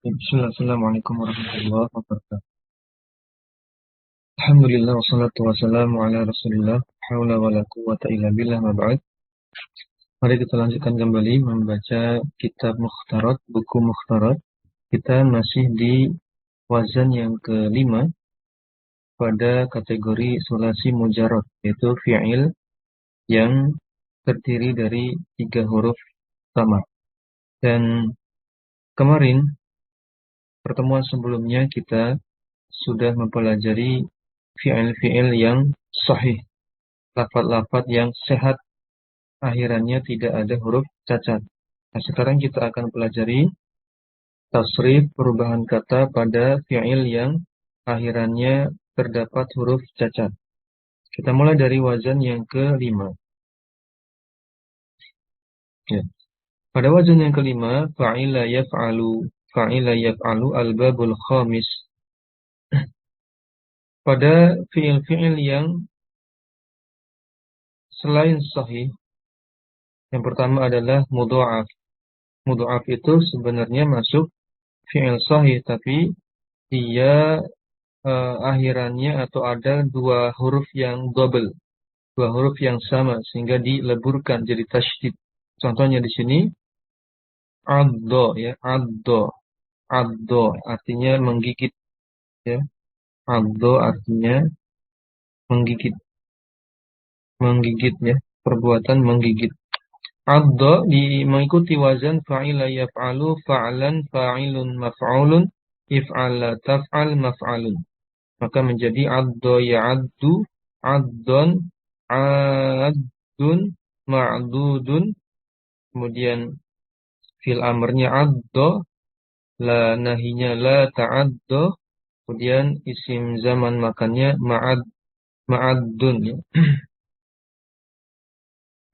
Bismillah, Assalamualaikum warahmatullahi wabarakatuh. Alhamdulillah wassalatu wassalamu ala Rasulillah. Haula wala quwwata illa billah ma ba'd. Mari kita lanjutkan kembali membaca kitab Mukhtarat, buku Mukhtarat. Kita masih di wazan yang kelima pada kategori sulasi mujarrad, yaitu fi'il yang terdiri dari 3 huruf sama. Dan kemarin pertemuan sebelumnya kita sudah mempelajari fi'il-fi'il yang sahih, lafaz-lafaz yang sehat, akhirannya tidak ada huruf cacat. Nah, sekarang kita akan pelajari tasrif, perubahan kata pada fi'il yang akhirannya terdapat huruf cacat. Kita mulai dari wazan yang kelima. Ya. Pada wazan yang kelima, fa'ila yaf'alu al-babul khamis. Pada fi'il-fi'il yang selain sahih, yang pertama adalah mudha'af. Mudha'af itu sebenarnya masuk fi'il sahih, tapi dia akhirannya atau ada 2 huruf yang double, 2 huruf yang sama sehingga dileburkan jadi tasydid. Contohnya di sini addo, ya, addo artinya menggigit, ya. Addo artinya menggigit, ya, perbuatan menggigit. Addo mengikuti wazan fa'ila yaf'alu, fa'lan, fa'ilun, maf'ulun, if'ala, taf'al, maf'alun. Maka menjadi addo ya'addu, addon, addun, ma'dudun. Kemudian fil amrnya addo, la nahinya la ta'addo. Kemudian isim zaman makannya ma'addun, ya.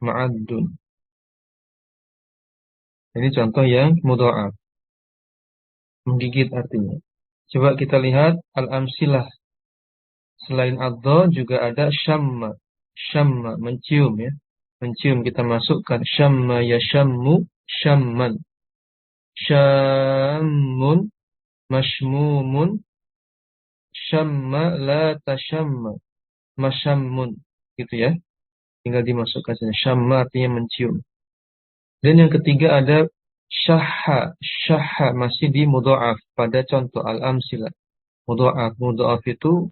Ma'addun. Ini contoh yang mudha'af, menggigit artinya. Coba kita lihat al-amsilah. Selain addo juga ada syamma. Syamma, mencium, ya. Mencium kita masukkan syamma yashammu, syamman. Syammun, mashmumun, syamma la tashamma, mashammun. Gitu, ya. Tinggal dimasukkan saja. Syamma artinya mencium. Dan yang ketiga ada syahha. Syahha masih di mudha'af pada contoh al-amsilah. Mudha'af itu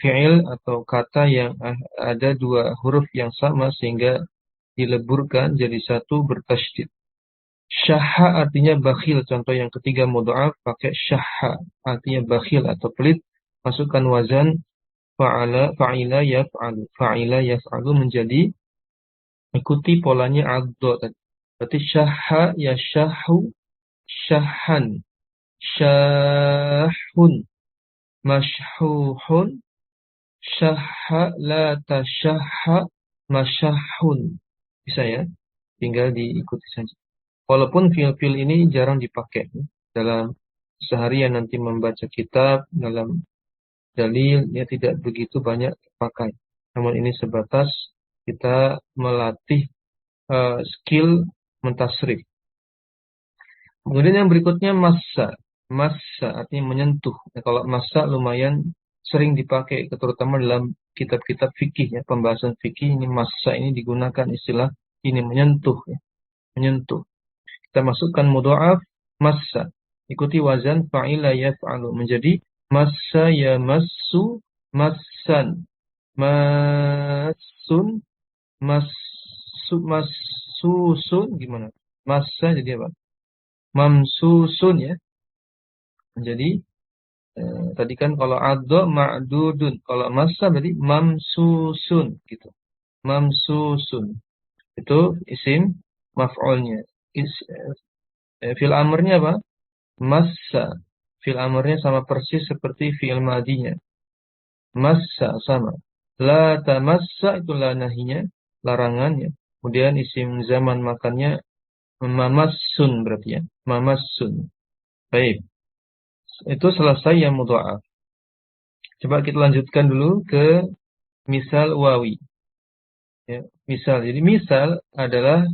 fi'il atau kata yang ada 2 huruf yang sama sehingga dileburkan jadi satu bertasydid. Syahha artinya bakhil. Contoh yang ketiga mudha'af pakai syahha artinya bakhil atau pelit. Masukkan wazan fa'ila yaf'alu. Fa'ila yaf'alu menjadi ikuti polanya addo tadi. Berarti syahha yashahu, syahhan, syahun, mashhuhun, syahha la tashahha, masyahun. Bisa, ya? Tinggal diikuti saja. Walaupun fil-fil ini jarang dipakai, ya. Dalam seharian nanti membaca kitab, dalam dalil, ya tidak begitu banyak dipakai. Namun ini sebatas kita melatih skill mentasrif. Kemudian yang berikutnya massa. Massa artinya menyentuh. Nah, kalau massa lumayan sering dipakai, terutama dalam kitab-kitab fikih, ya, pembahasan fikih. Ini massa ini digunakan istilah ini menyentuh, ya. Menyentuh. Kita masukkan mudha'af massa. Ikuti wazan fa'ila yaf'alu menjadi massa yamassu, massan, massun, massusun. Gimana? Massa jadi apa? Mamsusun, ya. Jadi tadi kan kalau addo ma'dudun, kalau massa berarti mamsusun gitu. Mamsusun. Itu isim maf'ulnya. Fil amrnya apa? Massa. Fil amrnya sama persis seperti fi'il madinya. Massa sama. La tamassa itu la nahinya, larangannya. Kemudian isim zaman makannya mamassun berarti, ya. Mamassun. Baik. Itu selesai yang mudha'af. Coba kita lanjutkan dulu ke misal wawi. Ya, misal. Jadi misal adalah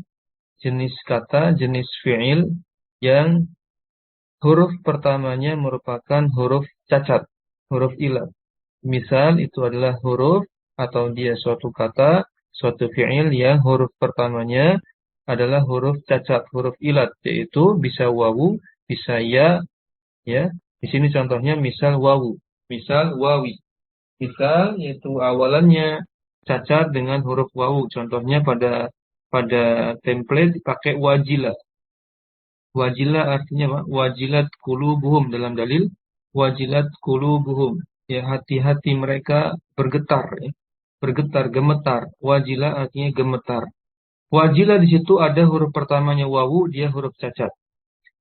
jenis kata, jenis fi'il yang huruf pertamanya merupakan huruf cacat, huruf ilat. Misal itu adalah huruf atau dia suatu kata, suatu fi'il yang huruf pertamanya adalah huruf cacat, huruf ilat, yaitu bisa wawu, bisa ya, ya. Di sini contohnya misal wawu, misal wawi. Misal yaitu awalannya cacat dengan huruf wawu. Contohnya pada template dipakai wajila. Wajila artinya apa? Wajilat qulubuhum dalam dalil wajilat qulubuhum. Ya, hati-hati mereka bergetar ya. Bergetar, gemetar. Wajila artinya gemetar. Wajila di situ ada huruf pertamanya wawu, dia huruf cacat.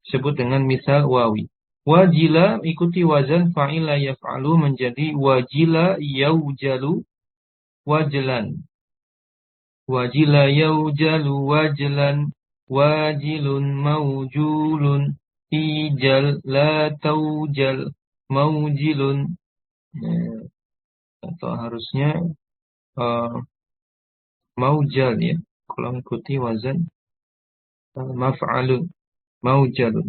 Disebut dengan misal wawi. Wajila ikuti wazan fa'ila yaf'alu menjadi wajila yaujalu wajlan. Wajila yaujalu wajlan. Wajilun maujulun. Ijal la taujal. Maujilun. Atau harusnya uh, maujal ya. Kalau mengikuti wazan maf'alun. Maujalun.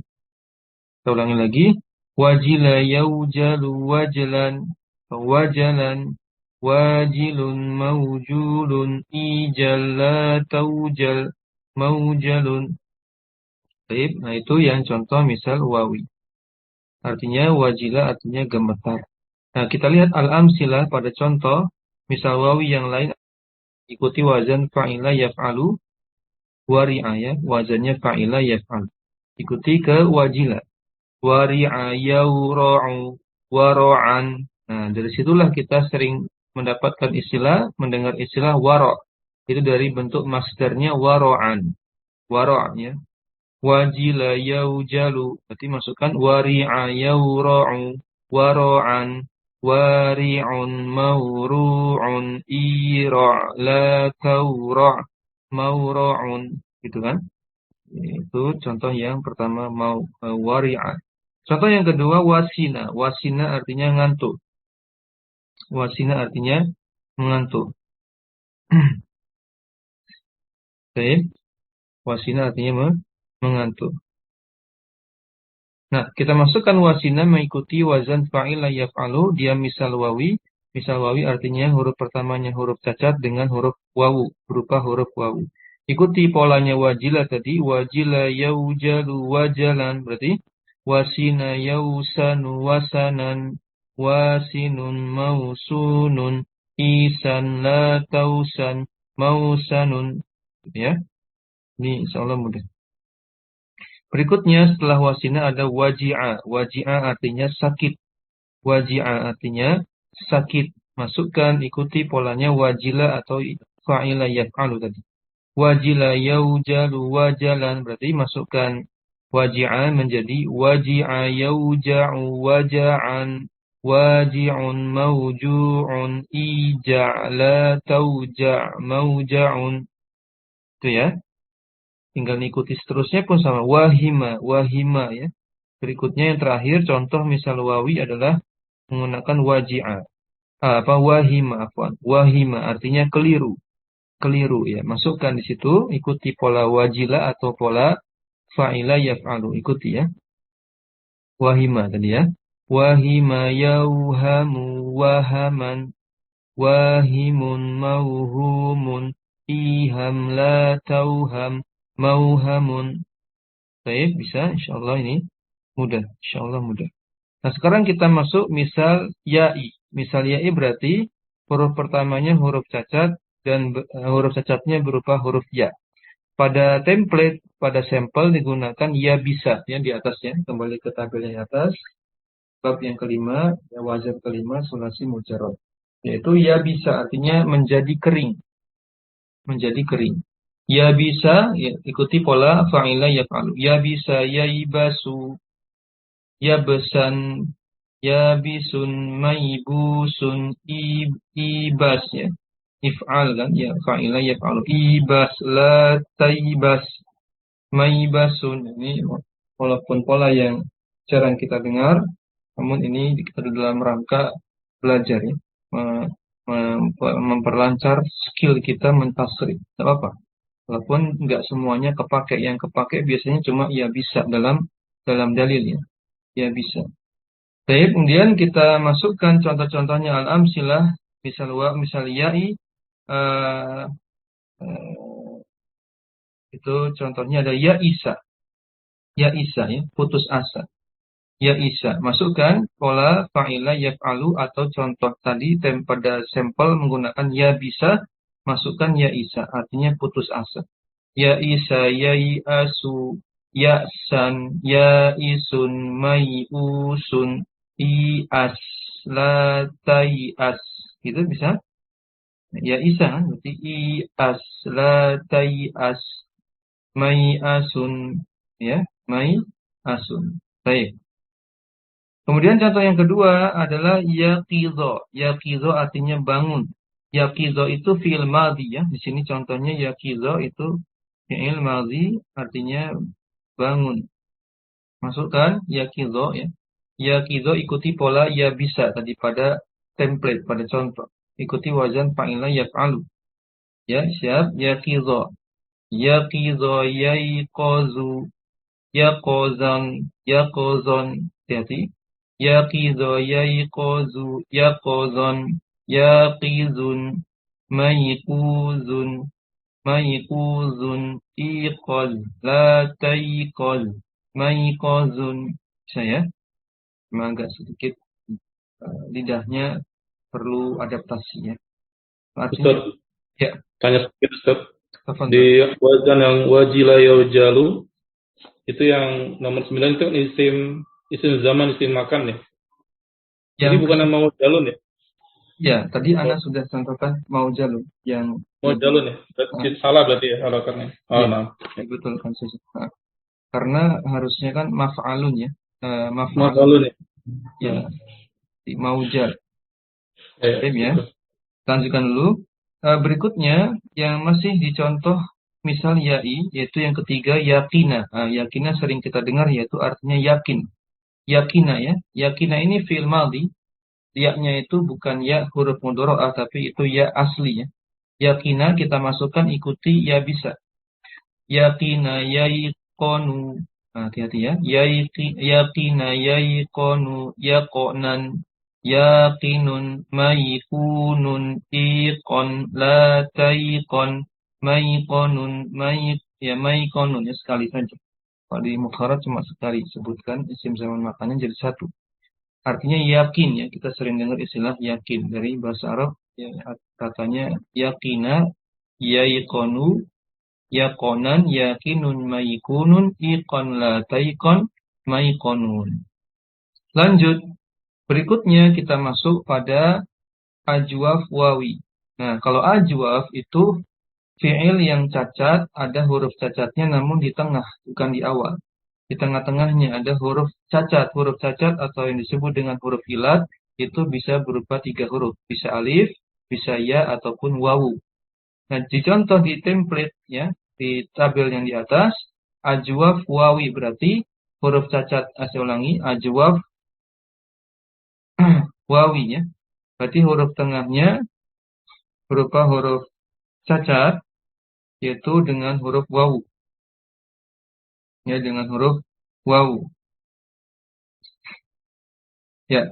Kita ulangi lagi. Wajila yaujalu wajlan. Wajalan. Wajilun maujulun. Ijal la taujal. Maujalun. Baik, nah itu yang contoh misal wawi. Artinya wajila artinya gemetar. Nah, kita lihat al-amsilah pada contoh misal wawi yang lain ikuti wazan fa'ila yaf'alu wari'a ya, wazannya fa'ila yaf'alu. Ikuti ke wajila. Wari'a yawra'u wara'an. Nah, dari situlah kita sering mendapatkan istilah, mendengar istilah wara'. Itu dari bentuk masdarnya wara'an. Wara'nya. Wajila yaujalu. Berarti masukkan wari'a yawra'u wara'an. Wari'un mawru'un ira' la tawra' mawra'un. Gitu kan? Itu contoh yang pertama wari'a. Contoh yang kedua wasina. Wasina artinya ngantuk. Wasina artinya mengantuk. Baik. Wasina artinya mengantuk. Nah, kita masukkan wasina mengikuti wazan fa'ila yaf'alu, dia misal wawi. Misal wawi artinya huruf pertamanya huruf cacat dengan huruf wawu, berupa huruf wawu. Ikuti polanya wajila tadi, wajila yaujalu wajalan, berarti wasina yausanu wasanan, wasinun mausunun, isan la tausan, mausanun. Gitu ya. Ini insyaallah mudah. Berikutnya setelah wasina ada waji'a. Waji'a artinya sakit. Waji'a artinya sakit. Masukkan ikuti polanya wajila atau fa'ila yaf'alu tadi. Wajila yaujalu wajalan. Berarti masukkan waji'a menjadi waji'a yauja'u waja'an. Waji'un mauju'un ija'la tauja' mauja'un. Itu ya. Tinggal ikuti seterusnya pun sama. Wahima, wahima ya. Berikutnya yang terakhir contoh misal wawi adalah menggunakan waji'a. Wahima, afwan. Wahima artinya keliru. Keliru ya. Masukkan di situ, ikuti pola wajila atau pola fa'ila yaf'alu. Ikuti ya. Wahima tadi ya. Wahima yauhamu wahaman. Wahimun mauhumun. Iham la tauham. Mauhamun. Baik, bisa. Insyaallah ini mudah. Insyaallah mudah. Nah, sekarang kita masuk misal ya'i. Misal ya'i berarti huruf pertamanya huruf cacat dan huruf cacatnya berupa huruf ya. Pada template, pada sampel digunakan ya bisa ya di atasnya. Kembali ke tabel yang atas. Bab yang kelima, ya wazan kelima, sulasi mujarrad. Yaitu ya bisa artinya menjadi kering. Menjadi kering. Ya bisa, ya, ikuti pola fa'ila yaf'alu. Ya bisa, ya ibasu. Ya besan, ya bisun, maibusun, ibas ya. If'al kan, ya fa'ila yaf'alu. Ibas, la taibas, maibasun. Ini walaupun pola yang jarang kita dengar, namun ini kita dalam rangka belajar ya. Memperlancar skill kita mentasrif. Tidak apa-apa. Walaupun nggak semuanya kepake, yang kepake biasanya cuma ya bisa dalam dalilnya. ya bisa. Baik, kemudian kita masukkan contoh-contohnya al-amsilah, misal ya'i, eh, eh, itu contohnya ada ya Isa ya, putus asa. Ya Isa, masukkan pola fa'ila yaf'alu atau contoh tadi pada sampel menggunakan ya bisa, masukkan ya Isa, artinya putus asa. Ya Isa, ya Iasu, ya San, ya Isun, mai usun, ias, la taias. Gitu bisa? Ya Isa, berarti ias, la taias, mai asun, ya, mai asun. Baik. Kemudian contoh yang kedua adalah yaqizo. Yaqizo artinya bangun. Yaqizo itu fi'il madhi ya. Di sini contohnya yaqizo itu fi'il madhi artinya bangun. Masukkan yaqizo ya. Yaqizo ikuti pola ya bisa tadi pada template, pada contoh. Ikuti wazan fa'ila yaf'alu. Ya, siap. Yaqizo. Yaqizo yaiqazu. Yaqozan. Yaqozon. Hati-hati. Yaqizo yaiqozu yaqozon yaqizun maikuzun maikuzun iqoz la taiqoz maiqozun. Saya memang agak sedikit lidahnya perlu adaptasi ya. Artinya Ustaz, ya, tanya sedikit Ustaz. tafadhol. Di wazan yang wajila yaujalu, itu yang nomor 9 itu kan isim zaman, isim makan ya. Ini Yang bukan kedua, nama jalun ya. ya tadi Anda Oh, sudah contohkan mau jalur yang mau lebih jalun ya. Berarti salah berarti ya harakannya. Oh, ya, nah. betul kan sih. Karena harusnya kan maf'alun ya. Mau Maf'alun jalun ya. ya, Hmm. maujar. Ya, Baik ya. gitu. Lanjutkan dulu. Berikutnya yang masih dicontoh misal ya'i, yaitu yang ketiga yakina. Yakina sering kita dengar yaitu artinya yakin. Yakina ya. Yakina ini fi'il madhi. Ya-nya itu bukan ya huruf mudharaah tapi itu ya asli ya. Yakina kita masukkan ikuti ya bisa. Yakina yaiqonu. Hati-hati ya. Yakina yaiqonu yaqonan yaqinun maikunun iqon la taiqon maiqonun maiqonun ya sekali saja. Kalau di mukharat cuma sekali sebutkan isim zaman makannya jadi satu. Artinya yakin ya. Kita sering dengar istilah yakin dari bahasa Arab ya, katanya yakina yaiqonu yakonan yakinun maikunun ikon la taikon maikonun. Lanjut, berikutnya kita masuk pada ajwaf wawi. Nah, kalau ajwaf itu fi'il yang cacat, ada huruf cacatnya namun di tengah, bukan di awal. Di tengah-tengahnya ada huruf cacat. Huruf cacat atau yang disebut dengan huruf ilat, itu bisa berupa 3 huruf. Bisa alif, bisa ya, ataupun wawu. Nah, dicontoh di template ya, di tabel yang di atas, ajwaf wawi berarti huruf cacat, saya ulangi, ajwaf wawi ya. Berarti huruf tengahnya berupa huruf cacat yaitu dengan huruf wawu. Ya, dengan huruf wawu. Ya,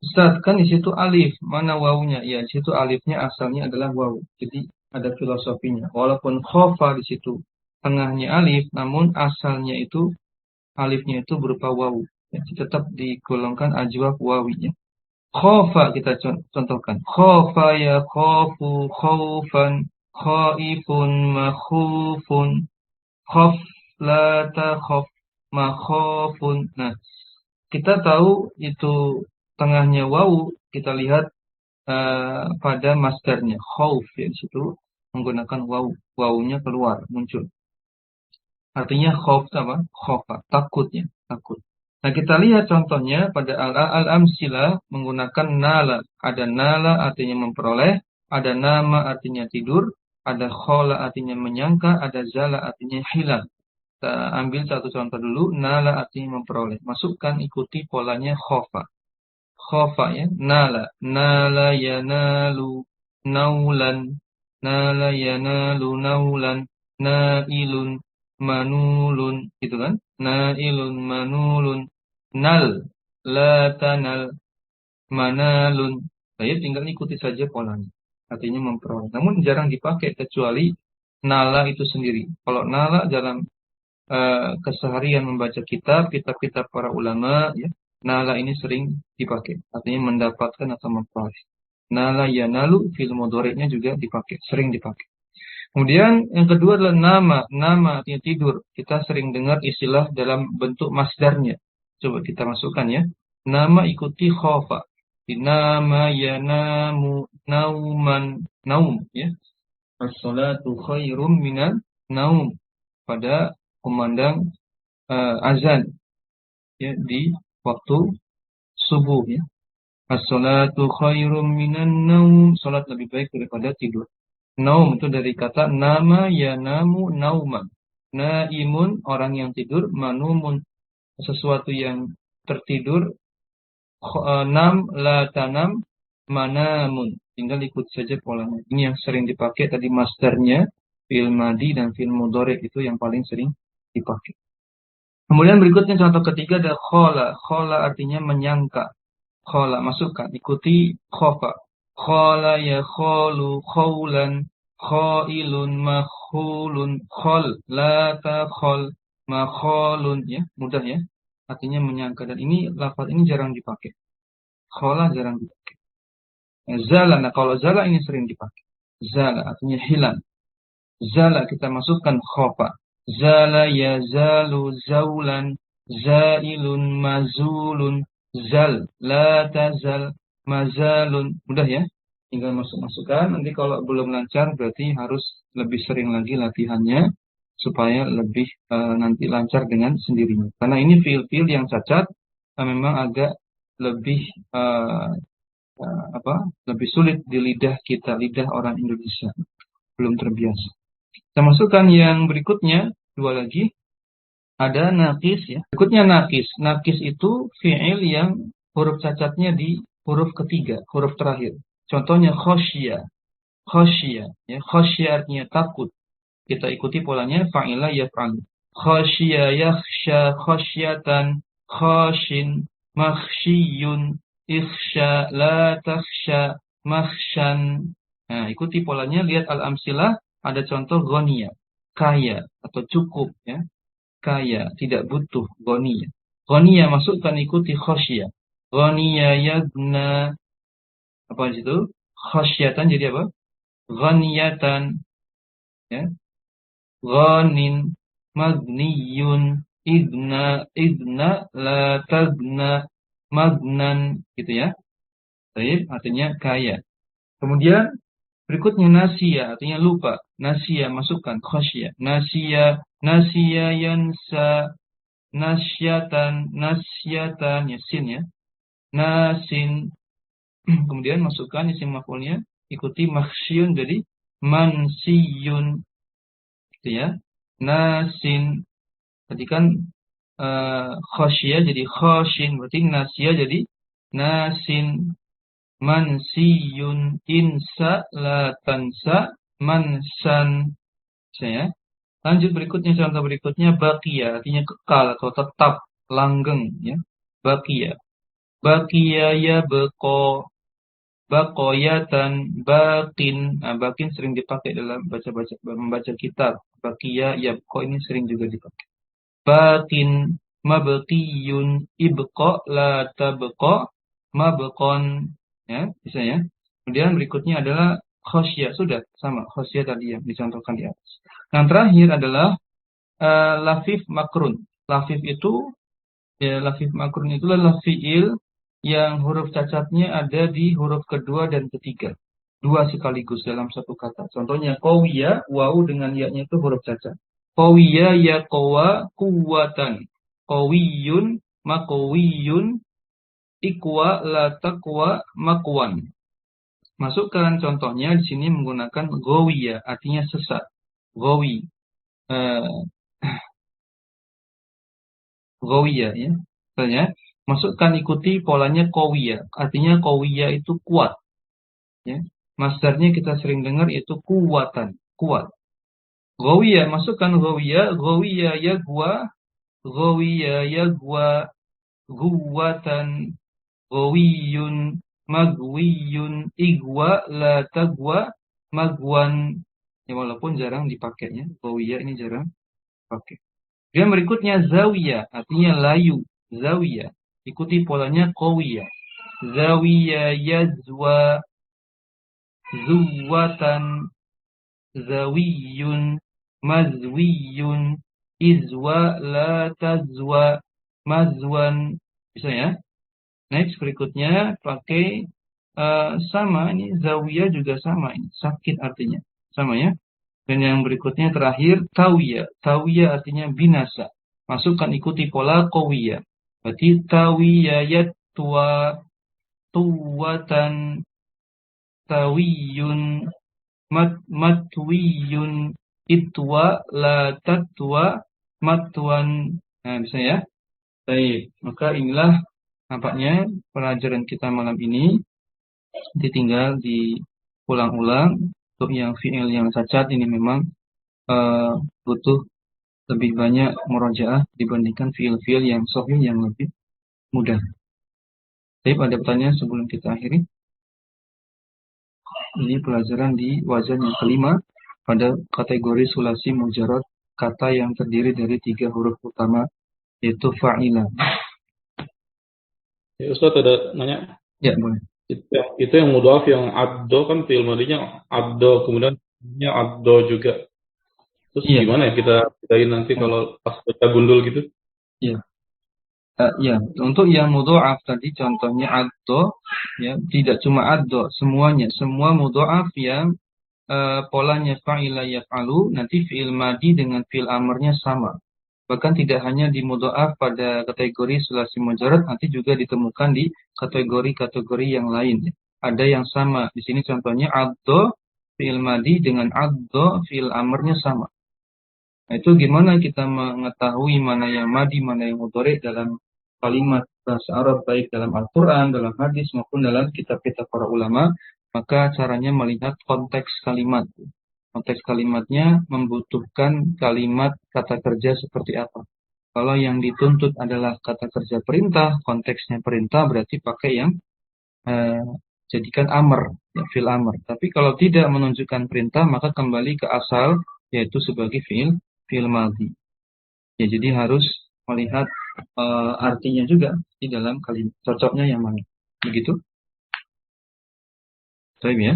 Ustaz, kan di situ alif, mana wawunya? Ya, di situ alifnya asalnya adalah wawu. Jadi ada filosofinya. Walaupun khofa di situ tengahnya alif, namun asalnya itu alifnya itu berupa wawu. Ya, tetap digolongkan ajwaf wawinya. Khofa kita contohkan. Khofa ya khofu khaufan khaifun makhufun khof la takhaf makhofun. Nah, kita tahu itu tengahnya wawu, kita lihat pada masdarnya khauf ya di situ menggunakan wawu. Wawunya keluar, muncul. Artinya khauf apa? Khaufa, takutnya, takut. Nah, kita lihat contohnya pada al-amsilah menggunakan nala. Ada nala artinya memperoleh, ada nama artinya tidur, ada khola artinya menyangka, ada zala artinya hilang. Kita ambil satu contoh dulu, nala artinya memperoleh. Masukkan ikuti polanya khofa. Khofa ya, nala. Nala yanalu naulan. Nala yanalu naulan. Nailun manulun gitu kan, nailun manulun nal, la tanal, manalun. Saya tinggal ikuti saja polanya. Artinya memperoleh. Namun jarang dipakai kecuali nala itu sendiri. Kalau nala dalam keseharian membaca kitab-kitab para ulama, ya, nala ini sering dipakai. Artinya mendapatkan atau memperoleh. Nala yanalu, fil mudhari'nya juga dipakai, sering dipakai. Kemudian yang kedua adalah nama. Nama artinya tidur. Kita sering dengar istilah dalam bentuk masdarnya. Coba kita masukkan ya. Nama ikuti khofa. Nama yanamu nauman naum ya. As-salatu khairum minan naum. Pada kumandang azan ya di waktu subuh ya. As-salatu khairum minan naum. Salat lebih baik daripada tidur. Naum itu dari kata nama yanamu nauman. Naimun orang yang tidur, manumun sesuatu yang tertidur. Nam la tanam manamun. Tinggal ikut saja polanya. Ini yang sering dipakai tadi masdarnya fi'il madi dan fi'il mudhari itu yang paling sering dipakai. Kemudian berikutnya contoh ketiga ada khola. Khola artinya menyangka. Khola masukkan ikuti khofa. Khola ya kholu khoulan khailun makhulun khol la ta khol makholun ya mudah ya artinya menyangka dan ini lafaz ini jarang dipakai. Khola jarang dipakai. Zala, nah kalau zala ini sering dipakai. Zala artinya hilang. Zala kita masukkan khofa. Zala ya zalu zaulan zailun mazulun zal la tazal mazalun. Mudah ya. Tinggal masukkan. Nanti kalau belum lancar berarti harus lebih sering lagi latihannya supaya lebih nanti lancar dengan sendirinya. Karena ini fiil-fiil yang cacat memang agak lebih lebih sulit di lidah kita, lidah orang Indonesia. Belum terbiasa. Kita masukkan yang berikutnya, dua lagi. Ada nakis ya. Berikutnya nakis. Nakis itu fi'il yang huruf cacatnya di huruf ketiga, huruf terakhir. Contohnya khosyia. Khosyia. Ya. Khosyia artinya takut. Kita ikuti polanya fa'ila yaf'al. Khosyia yakhsha khosyatan khoshin makhsyiyun ikhsha la takhsha makhshan. Nah, ikuti polanya, lihat al-amsilah. Ada contoh ghonia, kaya atau cukup ya. Kaya, tidak butuh ghonia. Ghonia masukkan ikuti khosyia. Ghonia yagna apa di situ? Khosyatan jadi apa? Ghaniyatan ya. Ghanin magniyun idna la tagna magnan gitu ya. Baik, artinya kaya. Kemudian berikutnya nasia, artinya lupa. Nasia, masukkan khasya. Nasia, nasia yansa, nasyatan, ya sin ya. Nasin. Kemudian masukkan isim maf'ulnya, ikuti makhsyun jadi mansiyun. Gitu ya. Nasin. Tadi kan khasya jadi khashin, berarti nasia jadi nasin. Mansiyun insa la tansa mansan. Saya lanjut berikutnya, contoh berikutnya baqiya artinya kekal atau tetap langgeng ya. Baqiya. Baqiya ya baqo. Baqoyatan baqin. Nah, baqin sering dipakai dalam membaca kitab. Baqiya ya baqo ini sering juga dipakai. Baqin mabqiyun ibqa la tabqa mabqon. Ya, bisa ya. Kemudian berikutnya adalah khosyah. Sudah, sama. Khosyah tadi yang dicontohkan di atas. Yang terakhir adalah lafif makrun. Lafif makrun itu adalah fi'il yang huruf cacatnya ada di huruf kedua dan ketiga. Dua sekaligus dalam satu kata. Contohnya, qawiya, wawu dengan ya-nya itu huruf cacat. Qawiya ya qawa kuwatan. Qawiyun maqawiyun ikwa la taqwa makwan. Masukkan contohnya di sini menggunakan ghawiya, artinya sesat. Ghawi. Ghawiya ya. Misalnya, masukkan ikuti polanya qawiya. Artinya qawiya itu kuat. Ya. Masdarnya kita sering dengar itu kuwatan, kuat. Ghawiya, masukkan ghawiya, ghawiya yagwa, ghawiya yagwa. guwatan, gawiyun, magwiyun, igwa, la tagwa, magwan. Ya, walaupun jarang dipakainya, gawiyah ini jarang pakai. Kemudian berikutnya zawiyah, artinya layu, zawiyah. Ikuti polanya qawiyah. Zawiyah yazwa, zuwatan, zawiyun, mazwiyun, izwa, la tazwa, mazwan. Bisa ya? Next berikutnya pakai sama, ini zawiyah juga sama, ini sakit artinya. Sama ya? Dan yang berikutnya terakhir tawiyah. Tawiyah artinya binasa. Masukkan ikuti pola qawiyah. Berarti tawiyayat tua, tuwatan, tawiyun, matwiyun, itwa, la tatwa, matwan. Nah, bisa ya? Baik, maka inilah nampaknya pelajaran kita malam ini. Ditinggal diulang-ulang. Untuk yang fi'il yang cacat ini memang butuh lebih banyak murojaah dibandingkan fiil-fiil yang sahih yang lebih mudah. Tapi ada pertanyaan sebelum kita akhiri. Ini pelajaran di wazan yang kelima pada kategori sulasi mujarad, kata yang terdiri dari 3 huruf utama yaitu fa'ila. Ya, Ustaz ada nanya. Ya, boleh. Itu yang mudhaf yang addo kan fi'il madinya addo, kemudian addo juga. Terus Iya. gimana ya kita bedain nanti kalau pas baca gundul gitu? Iya. Ya, untuk yang mudha'af tadi contohnya addo, ya, tidak cuma addo, semuanya, semua mudha'af yang polanya fa'ila yaf'alu, nanti fi'il madi dengan fi'il amarnya sama. Bahkan tidak hanya di mudha'af pada kategori sulasi mujarad, nanti juga ditemukan di kategori-kategori yang lain. Ada yang sama. Di sini contohnya addo fi'il madi dengan addo fi'il amarnya sama. Nah, itu gimana kita mengetahui mana yang madi, mana yang mudhari dalam kalimat bahasa Arab, baik dalam Al-Quran, dalam hadis, maupun dalam kitab-kitab para ulama. Maka caranya melihat konteks kalimat. Konteks kalimatnya membutuhkan kalimat kata kerja seperti apa. Kalau yang dituntut adalah kata kerja perintah, konteksnya perintah, berarti pakai yang jadikan amr, ya, fi'il amr. Tapi kalau tidak menunjukkan perintah, maka kembali ke asal, yaitu sebagai fi'il madhi. Ya, jadi harus melihat artinya juga di dalam kalimat. Cocoknya yang mana? Begitu? Baik ya.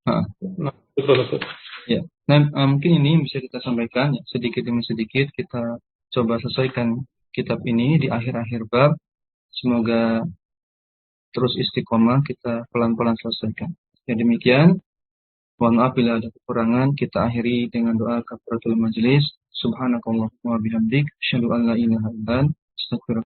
Nah, betul, Ustaz. Ya. Nah, mungkin ini bisa kita sampaikan ya, sedikit demi sedikit kita coba selesaikan kitab ini di akhir-akhir bab. Semoga terus istiqomah kita pelan-pelan selesaikan. Ya, demikian. Mohon maaf bila ada kekurangan. Kita akhiri dengan doa kafaratul majelis. Subhanakallahumma wa bihamdik, asyhadu an la ilaha illa anta, astaghfiruka